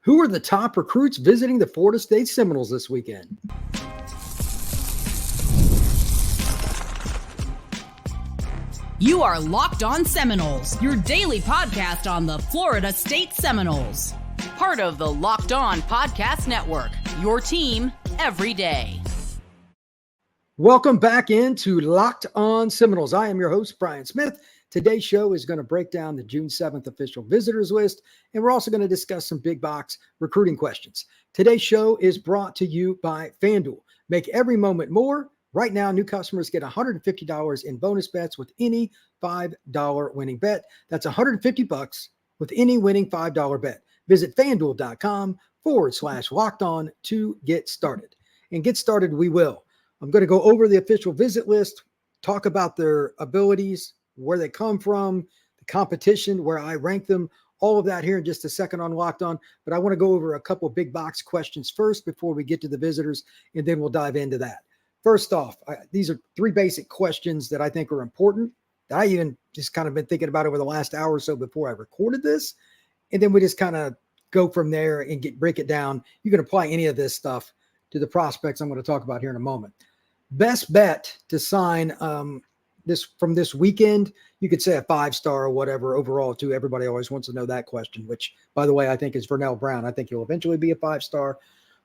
Who are the top recruits visiting the Florida State Seminoles this weekend? You are Locked On Seminoles, your daily podcast on the Florida State Seminoles. Part of the Locked On Podcast Network, your team every day. Welcome back into Locked On Seminoles. I am your host, Brian Smith. Today's show is going to break down the June 7th official visitors list, and we're also going to discuss some big box recruiting questions. Today's show is brought to you by FanDuel. Make every moment more. Right now, new customers get $150 in bonus bets with any $5 winning bet. That's $150 with any winning $5 bet. Visit FanDuel.com/locked-on to get started. And get started we will. I'm going to go over the official visit list, talk about their abilities, where they come from, the competition, where I rank them, all of that here in just a second on Locked On. But I want to go over a couple of big box questions first before we get to the visitors, and then we'll dive into that. First off, these are three basic questions that I think are important that I even just kind of been thinking about over the last hour or so before I recorded this. And then we just kind of go from there and break it down. You can apply any of this stuff to the prospects I'm going to talk about here in a moment. Best bet to sign this weekend, you could say a 5-star or whatever overall too. Everybody always wants to know that question, which, by the way, I think is Vernell Brown. I think he'll eventually be a 5-star.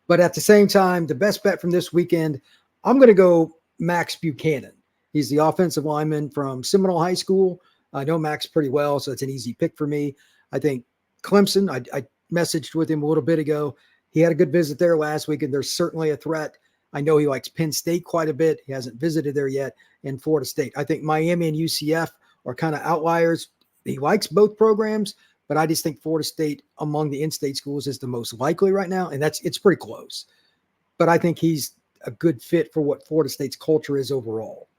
But at the same time, the best bet from this weekend, I'm going to go Max Buchanan. He's the offensive lineman from Seminole High School. I know Max pretty well, so it's an easy pick for me. I think Clemson, I messaged with him a little bit ago. He had a good visit there last week, and there's certainly a threat. I know he likes Penn State quite a bit. He hasn't visited there yet, and Florida State. I think Miami and UCF are kind of outliers. He likes both programs, but I just think Florida State among the in-state schools is the most likely right now, and it's pretty close. But I think he's a good fit for what Florida State's culture is overall,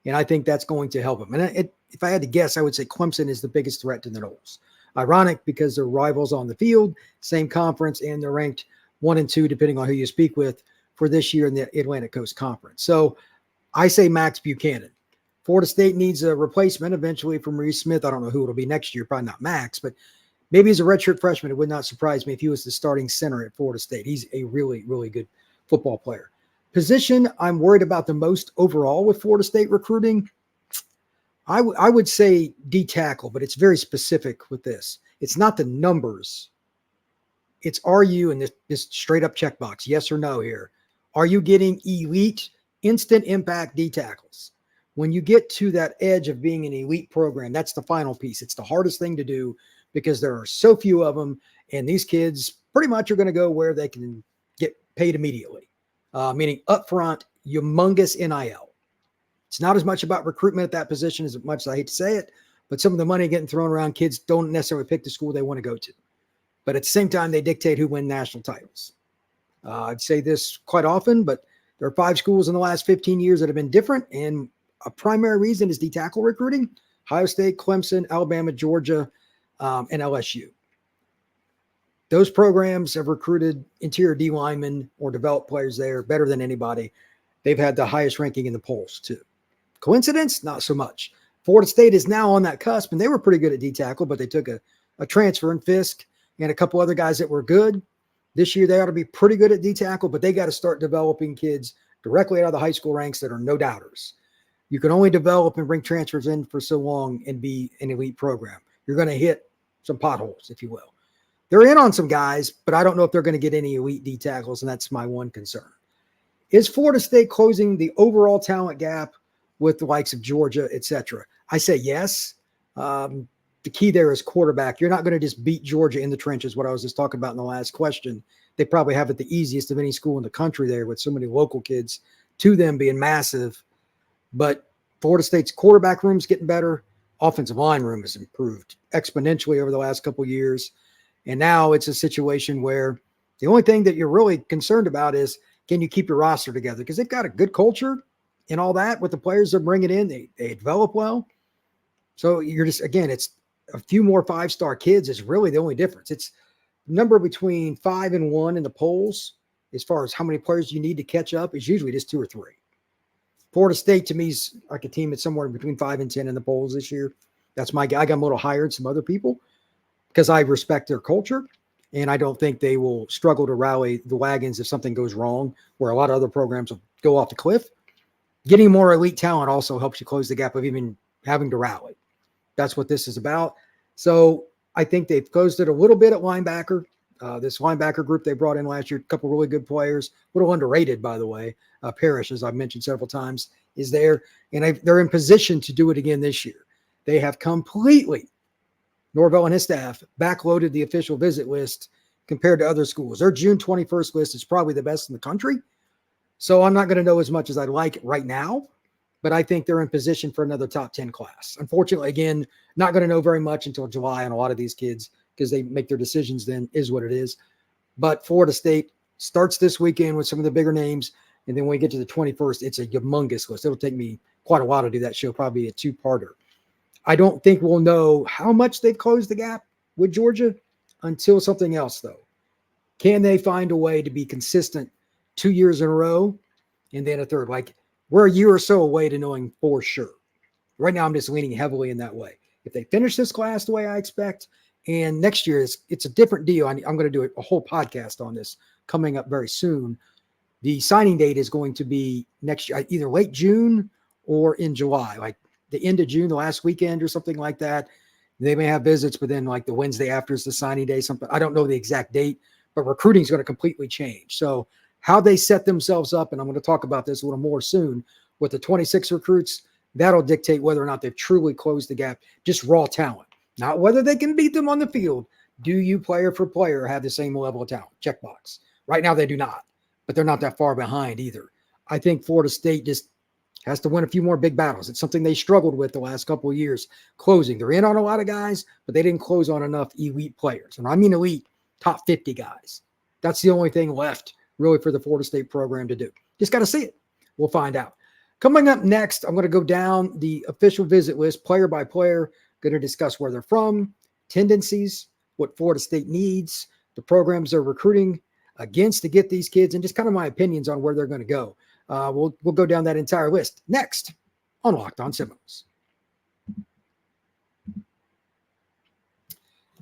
and I think that's going to help him. And if I had to guess, I would say Clemson is the biggest threat to the Noles. Ironic because they're rivals on the field, same conference, and they're ranked 1 and 2, depending on who you speak with, for this year in the Atlantic Coast Conference. So I say Max Buchanan. Florida State needs a replacement eventually for Maurice Smith. I don't know who it'll be next year, probably not Max, but maybe he's a redshirt freshman. It would not surprise me if he was the starting center at Florida State. He's a really, really good football player. Position I'm worried about the most overall with Florida State recruiting, I would say D tackle, but it's very specific with this. It's not the numbers. It's are you, and this straight up checkbox, yes or no here. Are you getting elite, instant impact D tackles? When you get to that edge of being an elite program, that's the final piece. It's the hardest thing to do because there are so few of them, and these kids pretty much are going to go where they can get paid immediately, meaning upfront, humongous NIL. It's not as much about recruitment at that position as much as I hate to say it, but some of the money getting thrown around, kids don't necessarily pick the school they want to go to. But at the same time, they dictate who win national titles. I'd say this quite often, but there are 5 schools in the last 15 years that have been different, and a primary reason is D-tackle recruiting: Ohio State, Clemson, Alabama, Georgia, and LSU. Those programs have recruited interior D linemen or developed players there better than anybody. They've had the highest ranking in the polls, too. Coincidence? Not so much. Florida State is now on that cusp, and they were pretty good at D-tackle, but they took a transfer in Fisk and a couple other guys that were good. This year, they ought to be pretty good at D-tackle, but they got to start developing kids directly out of the high school ranks that are no doubters. You can only develop and bring transfers in for so long and be an elite program. You're going to hit some potholes, if you will. They're in on some guys, but I don't know if they're going to get any elite D-tackles, and that's my one concern. Is Florida State closing the overall talent gap with the likes of Georgia, et cetera? I say yes. The key there is quarterback. You're not going to just beat Georgia in the trenches, what I was just talking about in the last question. They probably have it the easiest of any school in the country there with so many local kids to them being massive. But Florida State's quarterback room's getting better. Offensive line room has improved exponentially over the last couple of years. And now it's a situation where the only thing that you're really concerned about is, can you keep your roster together? Because they've got a good culture and all that with the players they're bringing in. They develop well. So you're just, again, it's a few more 5-star kids is really the only difference. It's number between 5 and 1 in the polls as far as how many players you need to catch up is usually just 2 or 3. Florida State, to me, is like a team that's somewhere between 5 and 10 in the polls this year. That's my guy. I got them a little higher than some other people because I respect their culture. And I don't think they will struggle to rally the wagons if something goes wrong, where a lot of other programs will go off the cliff. Getting more elite talent also helps you close the gap of even having to rally. That's what this is about. So I think they've closed it a little bit at linebacker. This linebacker group they brought in last year, a couple really good players, a little underrated, by the way. Parrish, as I've mentioned several times, is there. And they're in position to do it again this year. They have completely, Norvell and his staff, backloaded the official visit list compared to other schools. Their June 21st list is probably the best in the country. So I'm not going to know as much as I'd like right now, but I think they're in position for another top 10 class. Unfortunately, again, not going to know very much until July on a lot of these kids because they make their decisions then, is what it is. But Florida State starts this weekend with some of the bigger names, and then when we get to the 21st, it's a humongous list. It'll take me quite a while to do that show, probably a two-parter. I don't think we'll know how much they've closed the gap with Georgia until something else, though. Can they find a way to be consistent 2 years in a row and then a third? Like, we're a year or so away to knowing for sure. Right now, I'm just leaning heavily in that way. If they finish this class the way I expect, and next year it's a different deal. I'm going to do a whole podcast on this coming up very soon. The signing date is going to be next year, either late June or in July, like the end of June, the last weekend or something like that. They may have visits, but then like the Wednesday after is the signing day, something. I don't know the exact date, but recruiting is going to completely change. So how they set themselves up, and I'm going to talk about this a little more soon, with the 26 recruits, that'll dictate whether or not they've truly closed the gap, just raw talent. Not whether they can beat them on the field. Do you, player for player, have the same level of talent? Checkbox. Right now they do not, but they're not that far behind either. I think Florida State just has to win a few more big battles. It's something they struggled with the last couple of years, closing. They're in on a lot of guys, but they didn't close on enough elite players. And I mean elite, top 50 guys. That's the only thing left really for the Florida State program to do. Just got to see it. We'll find out. Coming up next, I'm going to go down the official visit list player by player. Going to discuss where they're from, tendencies, what Florida State needs, the programs they're recruiting against to get these kids, and just kind of my opinions on where they're going to go. We'll go down that entire list next on Locked On Seminoles.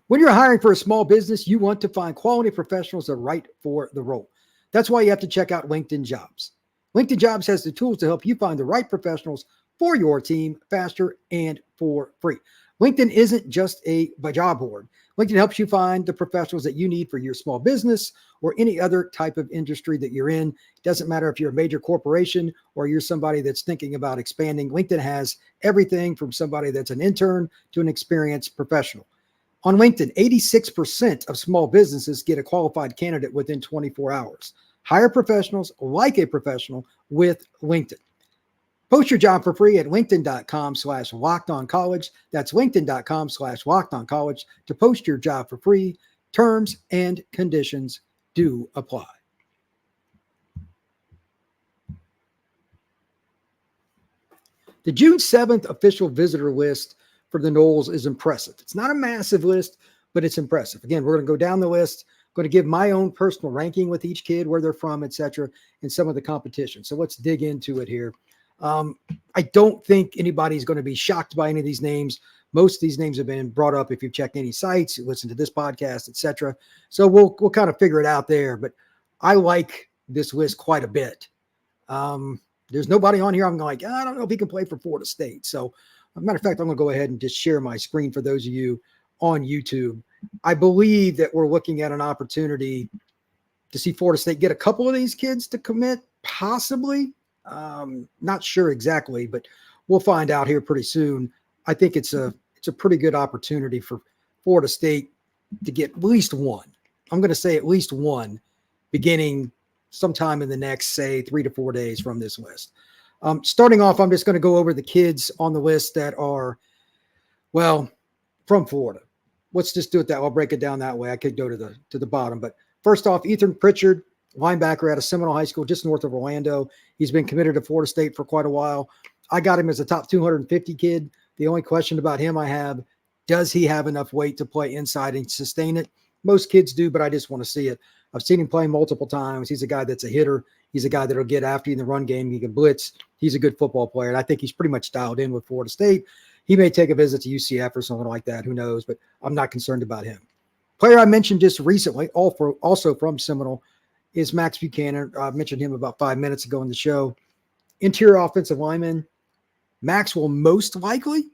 When you're hiring for a small business, you want to find quality professionals that are right for the role. That's why you have to check out LinkedIn Jobs. LinkedIn Jobs has the tools to help you find the right professionals for your team faster and for free. LinkedIn isn't just a job board. LinkedIn helps you find the professionals that you need for your small business or any other type of industry that you're in. It doesn't matter if you're a major corporation or you're somebody that's thinking about expanding. LinkedIn has everything from somebody that's an intern to an experienced professional. On LinkedIn, 86% of small businesses get a qualified candidate within 24 hours. Hire professionals like a professional with LinkedIn. Post your job for free at linkedin.com/lockedoncollege. That's linkedin.com/lockedoncollege to post your job for free. Terms and conditions do apply. The June 7th official visitor list for the Noles is impressive. It's not a massive list, but it's impressive. Again, we're going to go down the list. I'm going to give my own personal ranking with each kid, where they're from, etc., and some of the competition. So let's dig into it here. I don't think anybody's going to be shocked by any of these names. Most of these names have been brought up if you've checked any sites, you listen to this podcast, etc. So we'll kind of figure it out there. But I like this list quite a bit. There's nobody on here I'm like, I don't know if he can play for Florida State. So, as a matter of fact, I'm going to go ahead and just share my screen for those of you on YouTube. I believe that we're looking at an opportunity to see Florida State get a couple of these kids to commit, possibly. Not sure exactly, but we'll find out here pretty soon. I think it's a pretty good opportunity for Florida State to get at least one. I'm going to say at least one beginning sometime in the next, say, 3 to 4 days from this list. Starting off, I'm just going to go over the kids on the list that are, well, from Florida. Let's just do it that way. I'll break it down that way. I could go to the bottom, but first off, Ethan Pritchard, linebacker out of Seminole High School, just north of Orlando. He's been committed to Florida State for quite a while. I got him as a top 250 kid. The only question about him I have, does he have enough weight to play inside and sustain it? Most kids do, but I just want to see it. I've seen him play multiple times. He's a guy that's a hitter. He's a guy that'll get after you in the run game. He can blitz. He's a good football player, and I think he's pretty much dialed in with Florida State. He may take a visit to UCF or something like that. Who knows? But I'm not concerned about him. Player I mentioned just recently, also from Seminole, is Max Buchanan. I mentioned him about 5 minutes ago in the show. Interior offensive lineman. Max will most likely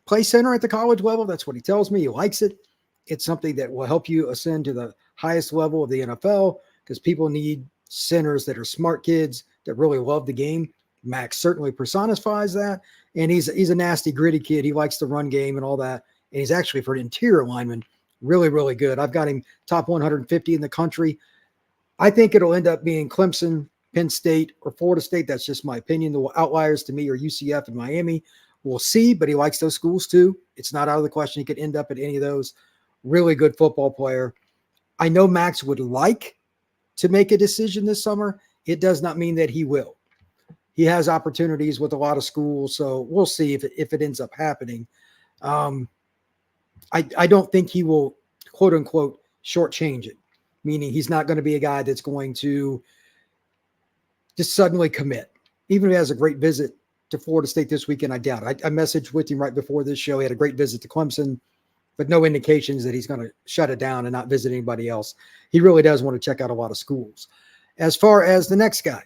play center at the college level. That's what he tells me. He likes it. It's something that will help you ascend to the highest level of the NFL because people need centers that are smart kids that really love the game. Max certainly personifies that. And he's a nasty, gritty kid. He likes the run game and all that. And he's actually, for an interior lineman, really, really good. I've got him top 150 in the country. I think it'll end up being Clemson, Penn State, or Florida State. That's just my opinion. The outliers to me are UCF and Miami. We'll see, but he likes those schools too. It's not out of the question. He could end up at any of those. Really good football player. I know Max would like to make a decision this summer. It does not mean that he will. He has opportunities with a lot of schools, so we'll see if it ends up happening. I don't think he will, quote unquote, shortchange it, meaning he's not going to be a guy that's going to just suddenly commit. Even if he has a great visit to Florida State this weekend, I doubt it. I messaged with him right before this show. He had a great visit to Clemson, but no indications that he's going to shut it down and not visit anybody else. He really does want to check out a lot of schools. As far as the next guy,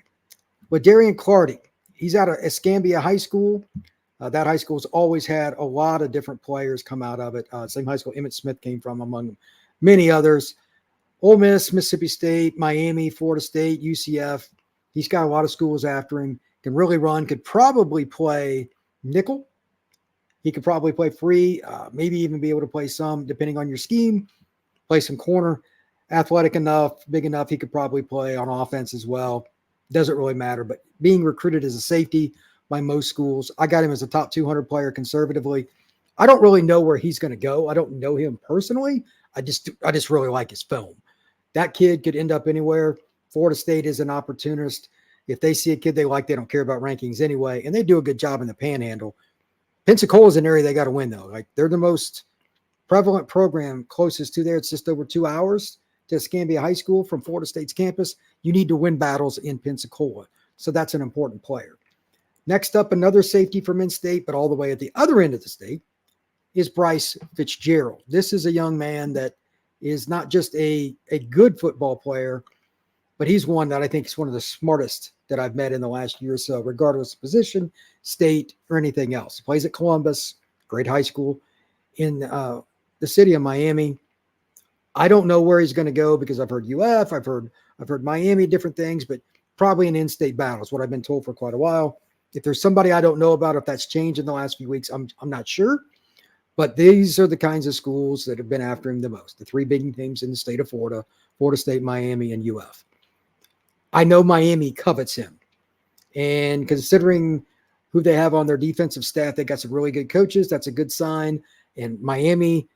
Darian Clardy, he's out of Escambia High School. That high school's always had a lot of different players come out of it. Same high school Emmett Smith came from, among many others. Ole Miss, Mississippi State, Miami, Florida State, UCF. He's got a lot of schools after him. Can really run, could probably play nickel. He could probably play free, maybe even be able to play some, depending on your scheme, play some corner. Athletic enough, big enough, he could probably play on offense as well. Doesn't really matter, but being recruited as a safety by most schools, I got him as a top 200 player conservatively. I don't really know where he's going to go. I don't know him personally. I just really like his film. That kid could end up anywhere. Florida State is an opportunist. If they see a kid they like, they don't care about rankings anyway, and they do a good job in the Panhandle. Pensacola is an area they got to win, though. Like, they're the most prevalent program closest to there. It's just over 2 hours to Escambia High School from Florida State's campus. You need to win battles in Pensacola. So that's an important player. Next up, another safety from in-state, but all the way at the other end of the state, is Bryce Fitzgerald. This is a young man that is not just a good football player, but he's one that I think is one of the smartest that I've met in the last year or so, regardless of position, state, or anything else. He plays at Columbus, great high school in the city of Miami. I don't know where he's going to go because I've heard UF, I've heard Miami, different things, but probably an in-state battle is what I've been told for quite a while. If there's somebody I don't know about, if that's changed in the last few weeks, I'm not sure. But these are the kinds of schools that have been after him the most. The three big names in the state of Florida, Florida State, Miami, and UF. I know Miami covets him. And considering who they have on their defensive staff, they got some really good coaches. That's a good sign. And Miami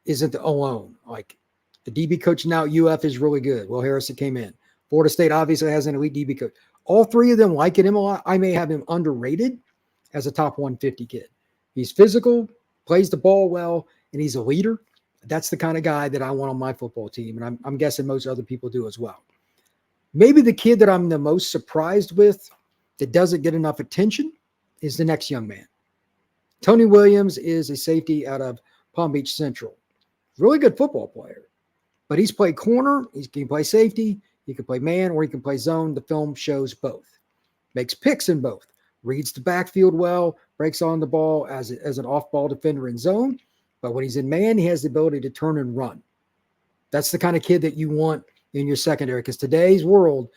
isn't alone. Like, the DB coach now at UF is really good. Will Harrison came in. Florida State obviously has an elite DB coach. All three of them liking him a lot. I may have him underrated as a top 150 kid. He's physical, plays the ball well, and he's a leader. That's the kind of guy that I want on my football team, and I'm guessing most other people do as well. Maybe the kid that I'm the most surprised with that doesn't get enough attention is the next young man. Tony Williams is a safety out of Palm Beach Central. Really good football player, but he's played corner. He can play safety. He can play man, or he can play zone. The film shows both. Makes picks in both. Reads the backfield well. Breaks on the ball as an off-ball defender in zone. But when he's in man, he has the ability to turn and run. That's the kind of kid that you want in your secondary, because today's world,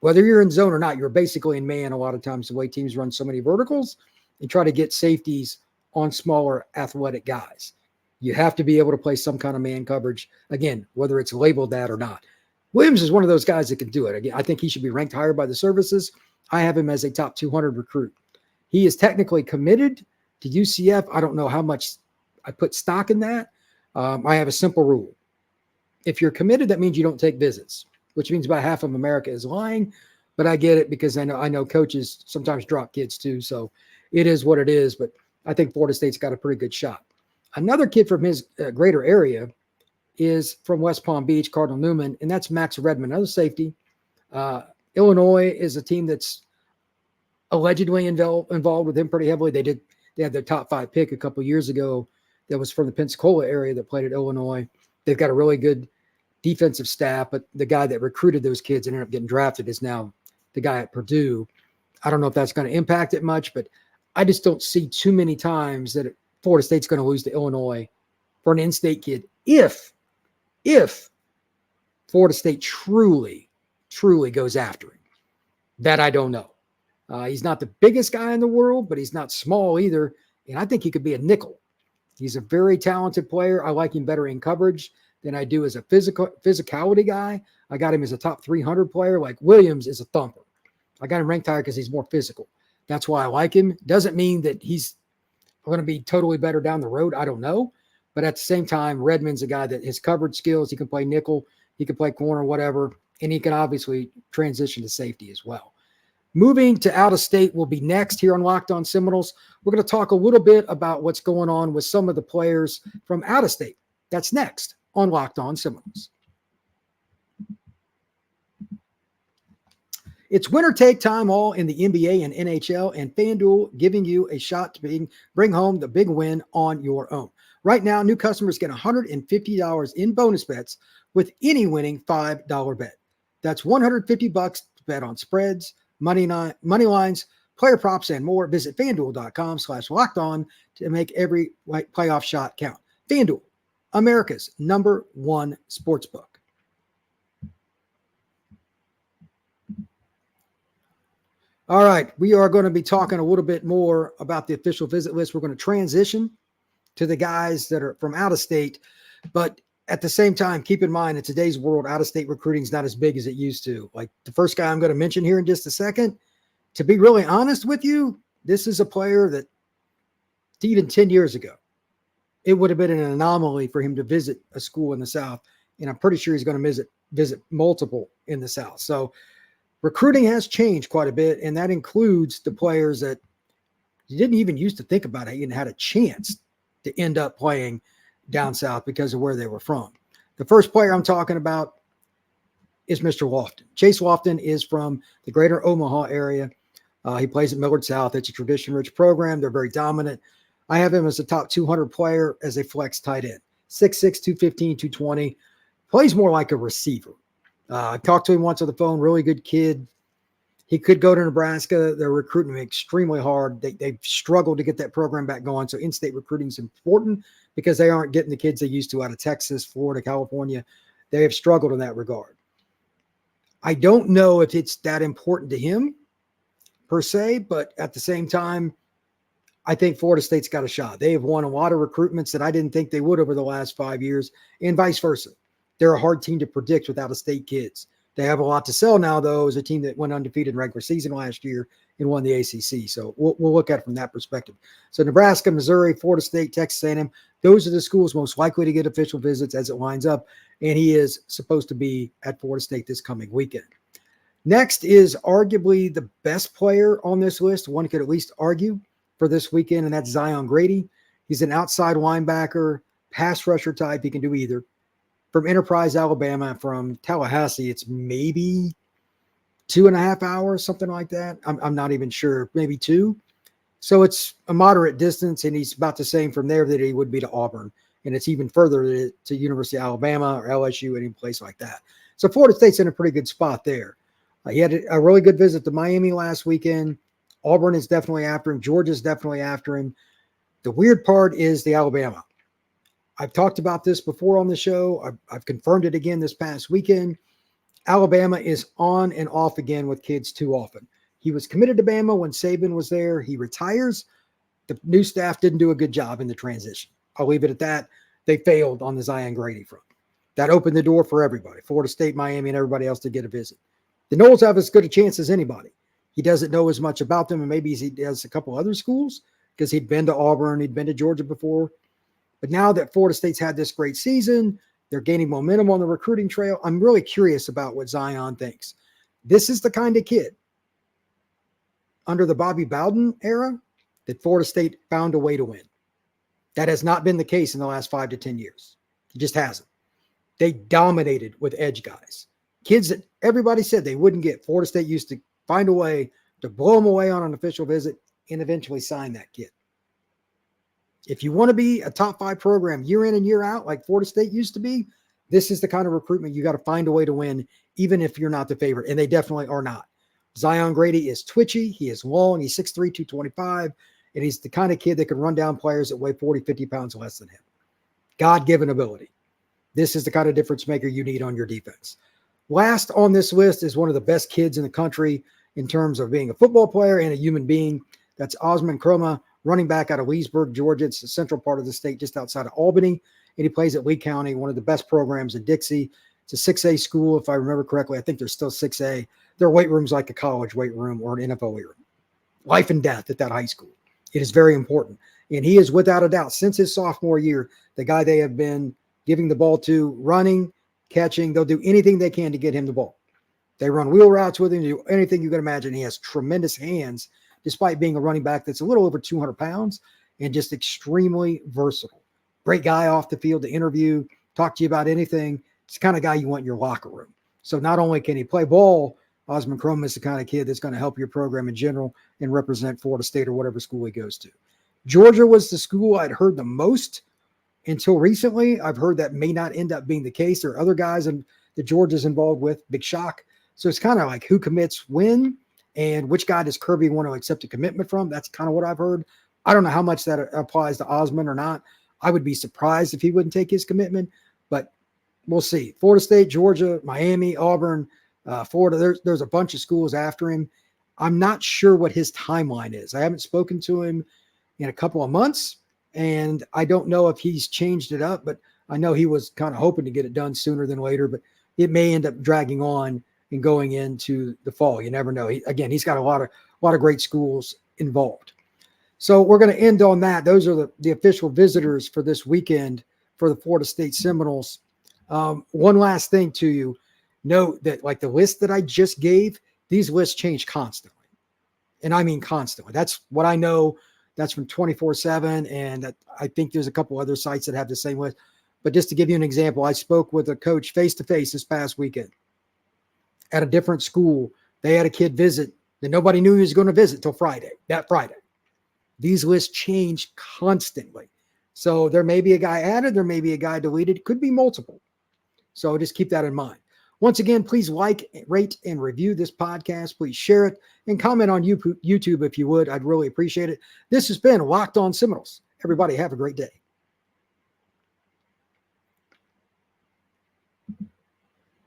whether you're in zone or not, you're basically in man a lot of times, the way teams run so many verticals and try to get safeties on smaller athletic guys. You have to be able to play some kind of man coverage, again, whether it's labeled that or not. Williams is one of those guys that can do it. Again, I think he should be ranked higher by the services. I have him as a top 200 recruit. He is technically committed to UCF. I don't know how much I put stock in that. I have a simple rule. If you're committed, that means you don't take visits, which means about half of America is lying. But I get it, because I know coaches sometimes drop kids too. So it is what it is. But I think Florida State's got a pretty good shot. Another kid from his greater area is from West Palm Beach, Cardinal Newman, and that's Max Redmond, another safety. Illinois is a team that's allegedly involved with him pretty heavily. They had their top 5 pick a couple years ago that was from the Pensacola area that played at Illinois. They've got a really good defensive staff, but the guy that recruited those kids and ended up getting drafted is now the guy at Purdue. I don't know if that's going to impact it much, but I just don't see too many times that Florida State's going to lose to Illinois for an in-state kid if Florida State truly goes after him. That I don't know. He's not the biggest guy in the world, but he's not small either, and I think he could be a nickel. He's a very talented player. I like him better in coverage than I do as a physicality guy. I got him as a top 300 player. Like Williams is a thumper. I got him ranked higher because he's more physical. That's why I like him. Doesn't mean that he's going to be totally better down the road. I don't know. But at the same time, Redmond's a guy that his coverage skills, he can play nickel, he can play corner, whatever, and he can obviously transition to safety as well. Moving to out of state will be next here on Locked On Seminoles. We're going to talk a little bit about what's going on with some of the players from out of state. That's next on Locked On Seminoles. It's winter take time all in the NBA and NHL, and FanDuel giving you a shot to bring home the big win on your own. Right now, new customers get $150 in bonus bets with any winning $5 bet. That's $150 to bet on spreads, money lines, player props, and more. Visit FanDuel.com/lockedon to make every playoff shot count. FanDuel, America's #1 sportsbook. All right, we are going to be talking a little bit more about the official visit list. We're going to transition to the guys that are from out of state, but at the same time, keep in mind in today's world, out of state recruiting is not as big as it used to. Like the first guy I'm going to mention here in just a second, to be really honest with you, this is a player that even 10 years ago, it would have been an anomaly for him to visit a school in the South. And I'm pretty sure he's going to visit multiple in the South. So recruiting has changed quite a bit, and that includes the players that you didn't even used to think about even had a chance to end up playing down south because of where they were from. The first player I'm talking about is Mr. Lofton. Chase Lofton is from the greater Omaha area. He plays at Millard South. It's a tradition-rich program. They're very dominant. I have him as a top 200 player as a flex tight end. 6'6", 215, 220. Plays more like a receiver. I talked to him once on the phone. Really good kid. He could go to Nebraska. They're recruiting him extremely hard. They've struggled to get that program back going. So in-state recruiting is important because they aren't getting the kids they used to out of Texas, Florida, California. They have struggled in that regard. I don't know if it's that important to him per se, but at the same time, I think Florida State's got a shot. They have won a lot of recruitments that I didn't think they would over the last 5 years, and vice versa. They're a hard team to predict with out-of-state kids. They have a lot to sell now, though, as a team that went undefeated in regular season last year and won the ACC. So we'll look at it from that perspective. So Nebraska, Missouri, Florida State, Texas A&M, those are the schools most likely to get official visits as it lines up, and he is supposed to be at Florida State this coming weekend. Next is arguably the best player on this list. One could at least argue for this weekend, and that's Zion Grady. He's an outside linebacker, pass rusher type. He can do either. From Enterprise, Alabama, from Tallahassee, it's maybe 2.5 hours, something like that. I'm not even sure, maybe 2. So it's a moderate distance, and he's about the same from there that he would be to Auburn. And it's even further to University of Alabama or LSU, any place like that. So Florida State's in a pretty good spot there. He had a really good visit to Miami last weekend. Auburn is definitely after him. Georgia's definitely after him. The weird part is the Alabama. I've talked about this before on the show. I've confirmed it again this past weekend. Alabama is on and off again with kids too often. He was committed to Bama when Saban was there. He retires. The new staff didn't do a good job in the transition. I'll leave it at that. They failed on the Zion Grady front. That opened the door for everybody, Florida State, Miami, and everybody else to get a visit. The Noles have as good a chance as anybody. He doesn't know as much about them, and maybe he does a couple other schools because he'd been to Auburn, he'd been to Georgia before. But now that Florida State's had this great season, they're gaining momentum on the recruiting trail. I'm really curious about what Zion thinks. This is the kind of kid under the Bobby Bowden era that Florida State found a way to win. That has not been the case in the last 5 to 10 years. It just hasn't. They dominated with edge guys. Kids that everybody said they wouldn't get. Florida State used to find a way to blow them away on an official visit and eventually sign that kid. If you want to be a top 5 program year in and year out, like Florida State used to be, this is the kind of recruitment you got to find a way to win, even if you're not the favorite. And they definitely are not. Zion Grady is twitchy. He is long. He's 6'3", 225. And he's the kind of kid that can run down players that weigh 40, 50 pounds less than him. God-given ability. This is the kind of difference maker you need on your defense. Last on this list is one of the best kids in the country in terms of being a football player and a human being. That's Osman Kroma, running back out of Leesburg, Georgia. It's the central part of the state, just outside of Albany. And he plays at Lee County, one of the best programs in Dixie. It's a 6A school, if I remember correctly. I think they're still 6A. Their weight room's like a college weight room or an NFL weight room. Life and death at that high school. It is very important. And he is, without a doubt, since his sophomore year, the guy they have been giving the ball to, running, catching. They'll do anything they can to get him the ball. They run wheel routes with him, do anything you can imagine. He has tremendous hands, despite being a running back that's a little over 200 pounds and just extremely versatile. Great guy off the field to interview, talk to you about anything. It's the kind of guy you want in your locker room. So not only can he play ball, Osman Kroma is the kind of kid that's going to help your program in general and represent Florida State or whatever school he goes to. Georgia was the school I'd heard the most until recently. I've heard that may not end up being the case. There are other guys that Georgia's involved with. Big shock. So it's kind of like who commits when and which guy does Kirby want to accept a commitment from. That's kind of what I've heard. I don't know how much that applies to Osman or not. I would be surprised if he wouldn't take his commitment, but we'll see. Florida State, Georgia, Miami, Auburn, Florida, there's a bunch of schools after him. I'm not sure what his timeline is. I haven't spoken to him in a couple of months, and I don't know if he's changed it up, but I know he was kind of hoping to get it done sooner than later, but it may end up dragging on and going into the fall. You never know. He's got a lot of great schools involved. So we're going to end on that. Those are the official visitors for this weekend for the Florida State Seminoles. One last thing to you. Note that like the list that I just gave, these lists change constantly. And I mean constantly. That's what I know. That's from 24/7. And I think there's a couple other sites that have the same list. But just to give you an example, I spoke with a coach face-to-face this past weekend at a different school. They had a kid visit that nobody knew he was going to visit till that Friday. These lists change constantly. So there may be a guy added, there may be a guy deleted. It could be multiple. So just keep that in mind. Once again, please like, rate, and review this podcast. Please share it and comment on YouTube if you would. I'd really appreciate it. This has been Locked On Seminoles. Everybody have a great day.